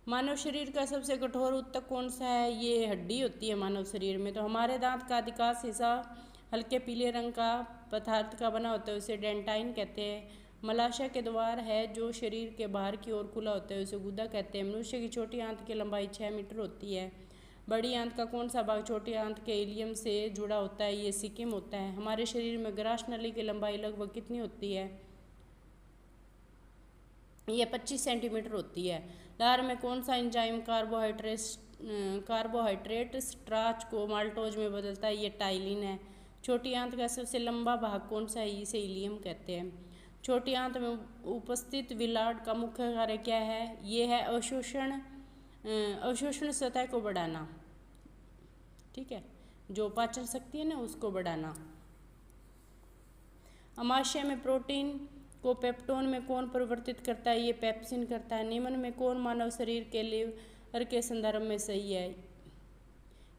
मानव शरीर का सबसे कठोर ऊतक कौन सा है? ये हड्डी होती है मानव शरीर में। तो हमारे दांत का अधिकांश हिस्सा हल्के पीले रंग का पदार्थ का बना होता है, उसे डेंटाइन कहते हैं। मलाशय के द्वार है जो शरीर के बाहर की ओर खुला होता है, उसे गुदा कहते हैं। मनुष्य की छोटी आंत की लंबाई 6 मीटर होती है। बड़ी आंत का कौन सा भाग छोटी आंत के इलियम से जुड़ा होता है? ये सिक्किम होता है। हमारे शरीर में ग्रास नली की लंबाई लगभग कितनी होती है? ये 25 सेंटीमीटर होती है। लार में कौन सा एंजाइम कार्बोहाइड्रेट स्टार्च को माल्टोज में बदलता है? ये टाइलिन है। छोटी आंत का सबसे लंबा भाग कौन सा है? इसे इलियम कहते हैं। छोटी आंत में उपस्थित विलाट का मुख्य कार्य क्या है? ये है अवशोषण सतह को बढ़ाना। ठीक है, जो पाचन शक्ति है ना उसको बढ़ाना। अमाशय में प्रोटीन को पेप्टोन में कौन परिवर्तित करता है? ये पेप्सिन करता है। निम्न में कौन मानव शरीर के लीवर के संदर्भ में सही है?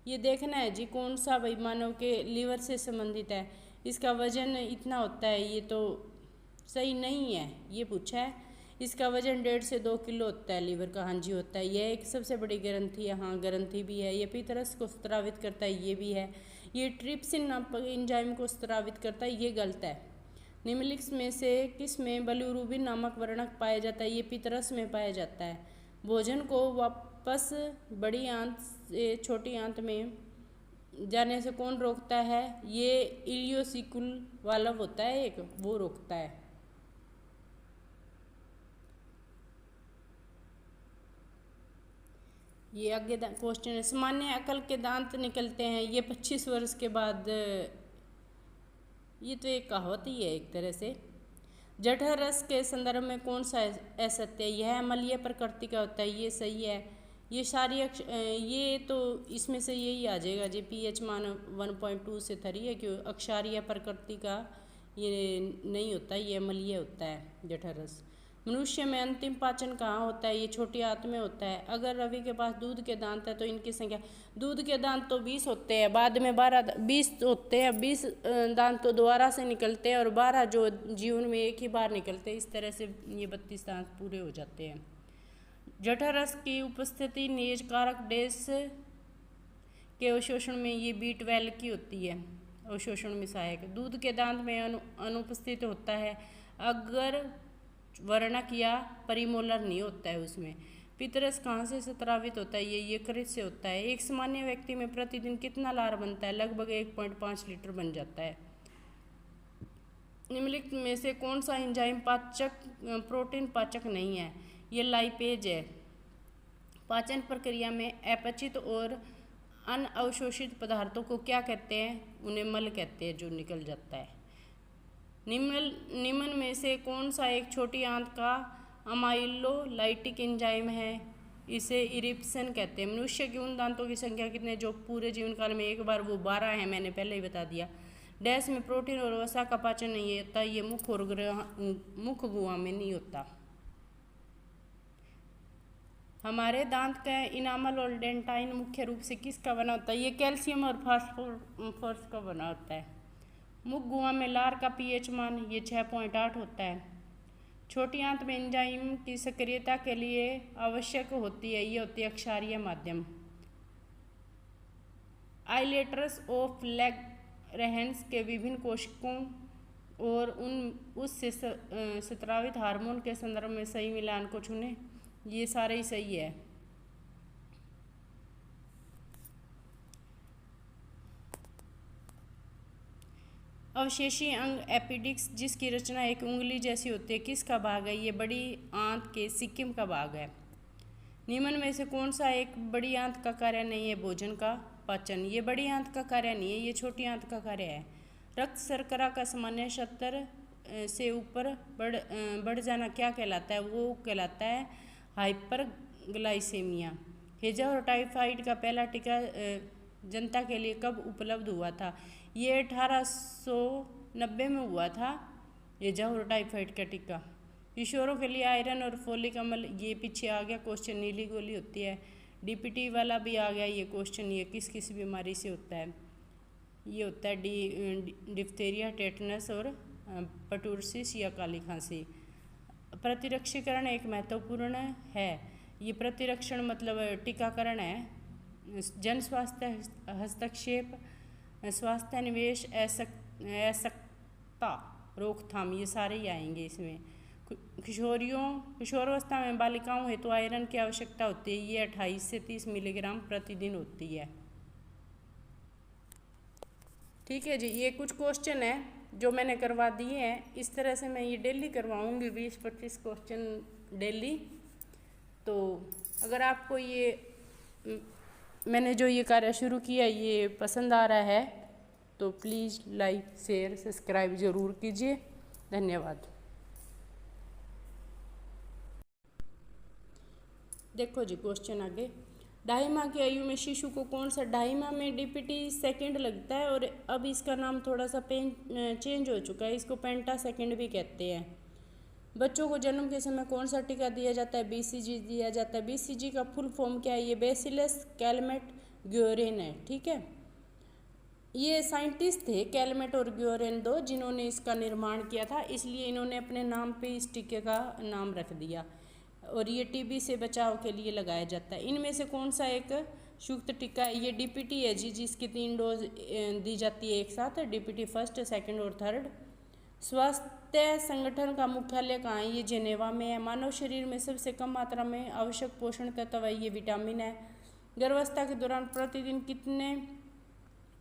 ये देखना है जी कौन सा भाई मानव के लीवर से संबंधित है। इसका वजन इतना होता है, ये तो सही नहीं है, ये पूछा है। इसका वजन 1.5 से 2 किलो होता है लीवर का। हाँ जी होता है। यह एक सबसे बड़ी ग्रंथि है। हाँ ग्रंथि भी है। ये पितरस को स्रावित करता है, ये भी है। ये ट्रिप्सिन नामक एंजाइम को स्रावित करता है, ये गलत है। निम्नलिखित में से किस में बिलिरुबिन नामक वर्णक पाया जाता है? ये पितरस में पाया जाता है। भोजन को वापस बड़ी आंत से छोटी आंत में जाने से कौन रोकता है? ये इलियोसिकुल वाल्व होता है एक, वो रोकता है। ये आगे क्वेश्चन है। सामान्य अकल के दांत निकलते हैं ये 25 वर्ष के बाद। ये तो एक कहावत ही है एक तरह से। जठर रस के संदर्भ में कौन सा असत्य है? यह अम्लीय प्रकृति का होता है, ये सही है। ये सारी ये तो इसमें से यही आ जाएगा जी। पीएच मान 1.2 से 3 है, क्यों अक्षारीय प्रकृति का ये नहीं होता, ये अम्लीय होता है जठर रस। मनुष्य में अंतिम पाचन कहाँ होता है? ये छोटी आंत में होता है। अगर रवि के पास दूध के दांत है तो इनकी संख्या, दूध के दांत तो 20 होते हैं, बाद में 20 होते हैं। 20 दांत तो दोबारा से निकलते हैं और 12 जो जीवन में एक ही बार निकलते हैं। इस तरह से ये 32 दांत पूरे हो जाते हैं। जठर रस की उपस्थिति निज कारक डेस के अवशोषण में ये B12 की होती है, अवशोषण में सहायक। दूध के दांत में अनुपस्थित होता है अगर वर्णक या परिमोलर नहीं होता है उसमें। पितरस कहाँ से स्रावित होता है? ये यकृत से होता है। एक सामान्य व्यक्ति में प्रतिदिन कितना लार बनता है? लगभग 1.5 लीटर बन जाता है। निम्नलिखित में से कौन सा एंजाइम प्रोटीन पाचक नहीं है? ये लाइपेज है। पाचन प्रक्रिया में अपचित और अनअवशोषित पदार्थों को क्या कहते हैं? उन्हें मल कहते हैं, जो निकल जाता है। निम्न में से कौन सा एक छोटी आंत का अमाइलोलाइटिक एंजाइम है? इसे इरिप्सिन कहते हैं। मनुष्य के उन दांतों की संख्या कितने जो पूरे जीवन काल में एक बार, वो 12 है, मैंने पहले ही बता दिया। डैश में प्रोटीन और वसा का पाचन नहीं होता, ये मुख गुहा में नहीं होता। हमारे दांत का इनामल और डेंटाइन मुख्य रूप से किसका बना होता है? ये कैल्शियम और फास्फोरस का बना होता है। मुख गुहा में लार का पीएच मान ये 6.8 होता है। छोटी आंत में एंजाइम की सक्रियता के लिए आवश्यक होती है, ये होती है अक्षारीय माध्यम। आइलेटर्स ऑफ लैग्रैंज के विभिन्न कोशिकाओं और उससे स्रावित हार्मोन के संदर्भ में सही मिलान को चुनें। ये सारे ही सही है। अवशेषी अंग एपिडिक्स, जिसकी रचना एक उंगली जैसी होती है, किसका भाग है? ये बड़ी आंत के सिक्किम का भाग है। निम्न में से कौन सा एक बड़ी आंत का कार्य नहीं है? भोजन का पाचन। ये बड़ी आंत का कार्य नहीं है, ये छोटी आंत का कार्य है। रक्त शर्करा का सामान्य 70 से ऊपर बढ़ जाना क्या कहलाता है? वो कहलाता है हाइपरग्लाइसेमिया। हैजा और टाइफाइड का पहला टीका जनता के लिए कब उपलब्ध हुआ था? ये 1890 में हुआ था, हैजा और टाइफाइड का टीका। किशोरों के लिए आयरन और फोलिक अम्ल, ये पीछे आ गया क्वेश्चन। नीली गोली होती है। डीपीटी वाला भी आ गया ये क्वेश्चन। ये किस किस बीमारी से होता है? ये होता है डिप्थीरिया, टेटनस और पर्टुसिस या काली खांसी। प्रतिरक्षीकरण एक महत्वपूर्ण है। ये प्रतिरक्षण मतलब टीकाकरण है। जन स्वास्थ्य हस्तक्षेप, स्वास्थ्य निवेश, असक्ता रोकथाम, ये सारे ही आएंगे इसमें। किशोरावस्था में बालिकाओं हेतु आयरन की आवश्यकता होती है, ये 28 से 30 मिलीग्राम प्रतिदिन होती है। ठीक है जी, ये कुछ क्वेश्चन है जो मैंने करवा दिए हैं। इस तरह से मैं ये डेली करवाऊंगी 20-25 क्वेश्चन डेली। तो अगर आपको ये मैंने जो ये कार्य शुरू किया ये पसंद आ रहा है तो प्लीज़ लाइक शेयर सब्सक्राइब ज़रूर कीजिए। धन्यवाद। देखो जी क्वेश्चन आगे, 2.5 माह की आयु में शिशु को कौन सा, 2.5 माह में डीपीटी सेकंड लगता है और अब इसका नाम थोड़ा सा चेंज हो चुका है, इसको पेंटा सेकंड भी कहते हैं। बच्चों को जन्म के समय कौन सा टीका दिया जाता है, बीसीजी दिया जाता है। बीसीजी का फुल फॉर्म क्या है, ये बेसिलस कैलमेट ग्योरेन है। ठीक है, ये साइंटिस्ट थे कैलमेट और ग्योरेन दो, जिन्होंने इसका निर्माण किया था, इसलिए इन्होंने अपने नाम पे इस टीके का नाम रख दिया और ये टीबी से बचाव के लिए लगाया जाता है। इनमें से कौन सा एक सूक्त टीका है, ये डीपीटी है जी, जिसकी 3 डोज दी जाती है एक साथ, डीपीटी फर्स्ट, सेकंड और थर्ड। स्वास्थ्य संगठन का मुख्यालय कहाँ है, ये जेनेवा में है। मानव शरीर में सबसे कम मात्रा में आवश्यक पोषण तत्व है, ये विटामिन है। गर्भावस्था के दौरान प्रतिदिन कितने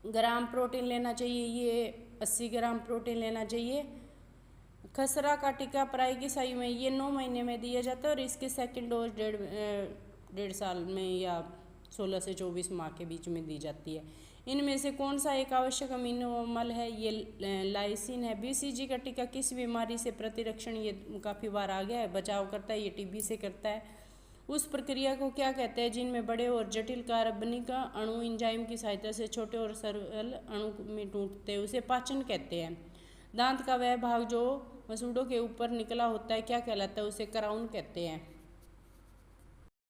ग्राम प्रोटीन लेना चाहिए, ये 80 ग्राम प्रोटीन लेना चाहिए। खसरा का टीका प्रायिक आयु में ये 9 महीने में दिया जाता है और इसके सेकंड डोज 1.5 साल में या 16 से 24 माह के बीच में दी जाती है। इनमें से कौन सा एक आवश्यक अमीनो अम्ल है, ये लाइसिन है। बीसीजी का टीका किस बीमारी से प्रतिरक्षण, ये काफ़ी बार आ गया है, बचाव करता है, ये टीबी से करता है। उस प्रक्रिया को क्या कहते हैं जिनमें बड़े और जटिल कार्बनिक अणु एंजाइम की सहायता से छोटे और सरल अणु में टूटते हैं, उसे पाचन कहते हैं। दांत का वह भाग जो मसूड़ों के ऊपर निकला होता है क्या कहलाता है, उसे क्राउन कहते हैं।